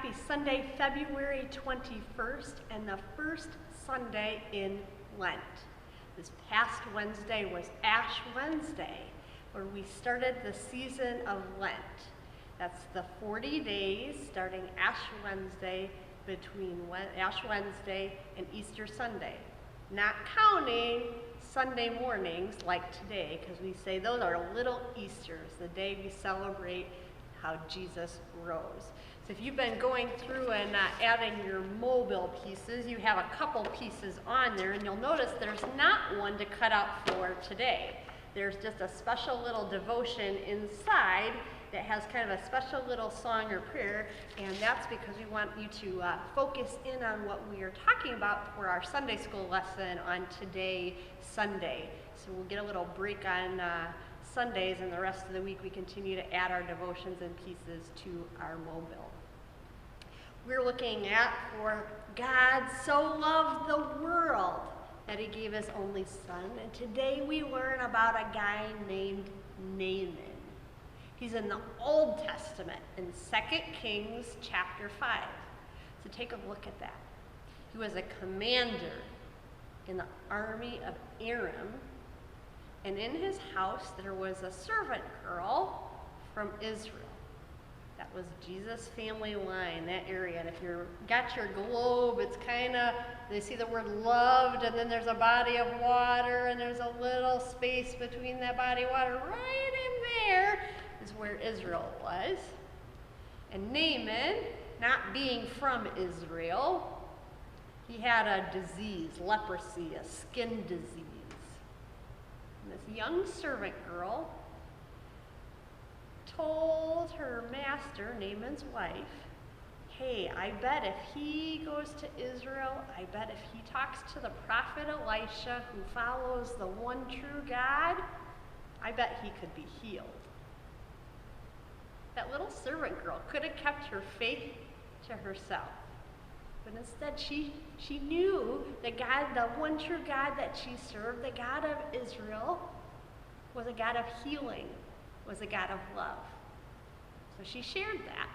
Happy Sunday, February 21st, and the first Sunday in Lent. This past Wednesday was Ash Wednesday, where we started the season of Lent. That's the 40 days starting Ash Wednesday between Ash Wednesday and Easter Sunday. Not counting Sunday mornings like today, because we say those are little Easters, the day we celebrate how Jesus rose. So if you've been going through and adding your mobile pieces, you have a couple pieces on there, and you'll notice there's not one to cut out for today. There's just a special little devotion inside that has kind of a special little song or prayer, and that's because we want you to focus in on what we are talking about for our Sunday school lesson on today, Sunday. So we'll get a little break on Sundays, and the rest of the week we continue to add our devotions and pieces to our mobile. We're looking at, for God so loved the world that he gave his only son, and today we learn about a guy named Naaman. He's in the Old Testament in 2 Kings chapter 5. So take a look at that. He was a commander in the army of Aram, and in his house there was a servant girl from Israel. That was Jesus' family line, that area. And if you've got your globe, it's kind of, they see the word loved, and then there's a body of water, and there's a little space between that body of water. Right in there is where Israel was. And Naaman, not being from Israel, he had a disease, leprosy, a skin disease. And this young servant girl told her master, Naaman's wife, hey, I bet if he goes to Israel, I bet if he talks to the prophet Elisha, who follows the one true God, I bet he could be healed. That little servant girl could have kept her faith to herself. But instead, she knew that God, the one true God that she served, the God of Israel, was a God of healing, was a God of love. So she shared that.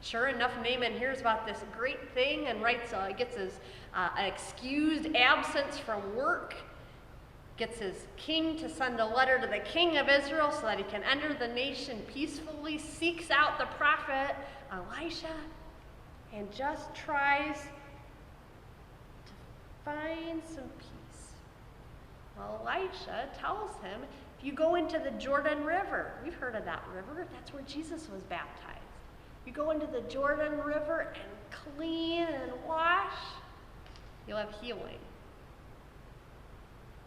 Sure enough, Naaman hears about this great thing and gets his excused absence from work, gets his king to send a letter to the king of Israel so that he can enter the nation peacefully, seeks out the prophet Elisha, and just tries to find some peace. Well, Elisha tells him, if you go into the Jordan River, we've heard of that river, that's where Jesus was baptized. You go into the Jordan River and clean and wash, you'll have healing.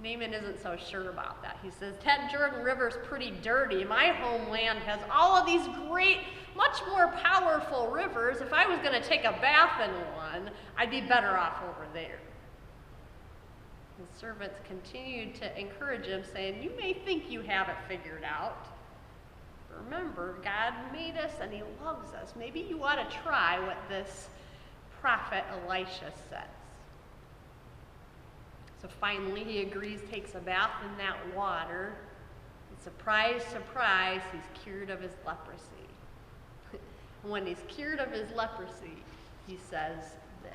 Naaman isn't so sure about that. He says, that Jordan River's pretty dirty. My homeland has all of these great, much more powerful rivers. If I was going to take a bath in one, I'd be better off over there. His servants continued to encourage him, saying, you may think you have it figured out. But remember, God made us and he loves us. Maybe you ought to try what this prophet Elisha says. So finally he agrees, takes a bath in that water, and surprise, surprise, he's cured of his leprosy. When he's cured of his leprosy, he says this.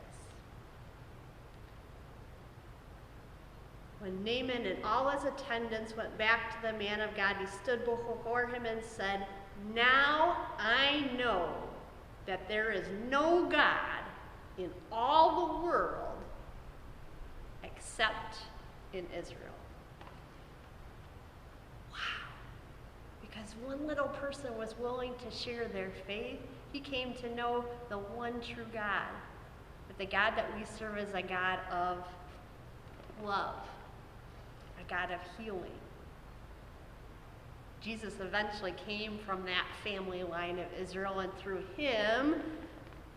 When Naaman and all his attendants went back to the man of God, he stood before him and said, now I know that there is no God in all the world except in Israel. Wow. Because one little person was willing to share their faith, he came to know the one true God. But the God that we serve is a God of love, a God of healing. Jesus eventually came from that family line of Israel, and through him,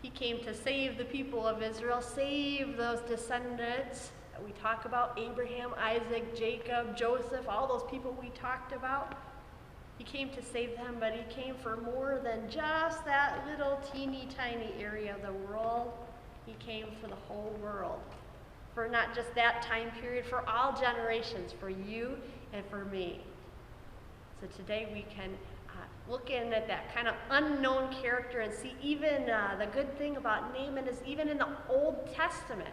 he came to save the people of Israel, save those descendants that we talk about, Abraham, Isaac, Jacob, Joseph, all those people we talked about. He came to save them, but he came for more than just that little teeny tiny area of the world. He came for the whole world, for not just that time period, for all generations, for you and for me. So today we can looking at that kind of unknown character and see even the good thing about Naaman is even in the Old Testament,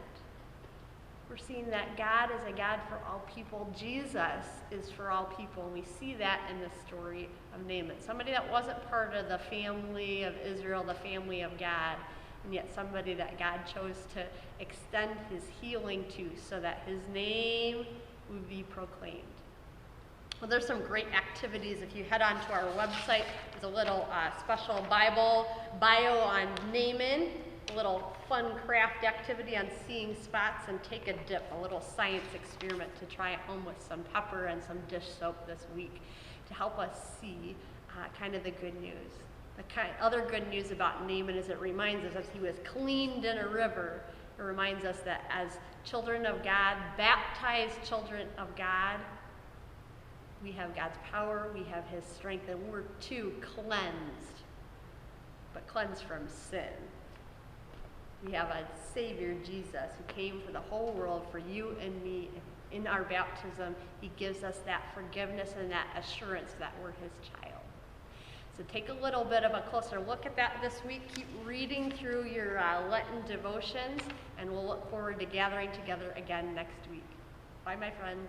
we're seeing that God is a God for all people. Jesus is for all people. And we see that in the story of Naaman. Somebody that wasn't part of the family of Israel, the family of God, and yet somebody that God chose to extend his healing to so that his name would be proclaimed. Well, there's some great activities. If you head onto our website, there's a little special Bible bio on Naaman, a little fun craft activity on seeing spots, and take a dip, a little science experiment to try at home with some pepper and some dish soap this week to help us see kind of the good news. The other good news about Naaman is it reminds us as he was cleaned in a river, it reminds us that as children of God, baptized children of God, we have God's power, we have his strength, and we're too cleansed, but cleansed from sin. We have a Savior, Jesus, who came for the whole world, for you and me. In our baptism, he gives us that forgiveness and that assurance that we're his child. So take a little bit of a closer look at that this week. Keep reading through your Lenten devotions, and we'll look forward to gathering together again next week. Bye, my friends.